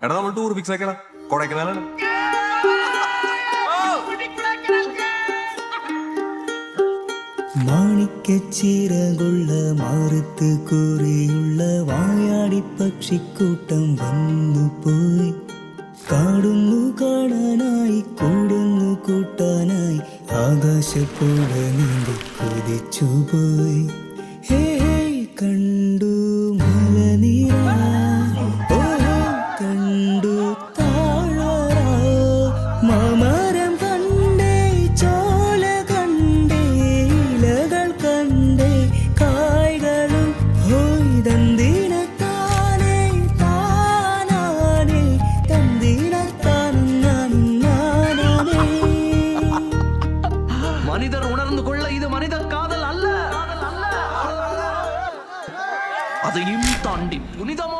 എടാ നമ്മൾ tour fix ആക്കണം, കൊടൈക്കനാലാണ്. മാണിക്കച്ചിറകുള്ള മാറത്ത് കുറിയുള്ള വായാടി പക്ഷിക്കൂട്ടം വന്നു പോയി. കാടുന്നു കാണാനായി കൂടുന്നു കൂട്ടാനായി ആകാശപ്പുഴ നീന്തി കുതിച്ചുപോയി. ഹേ കണ്ടു മലനിര, കണ്ടു താഴ്വര, മാമരം കണ്ടേ, ചോല കണ്ടേ, ഇലകൾ കണ്ടേ, കായ്കളും ഹോയ് തന്തിനത്താനേ താനാനേ തന്തിനത്താനേ. மனிதர் உணர்ந்து கொள்ள இது மனித காதல் அல்ல, அதையும் தாண்டி புனிதமான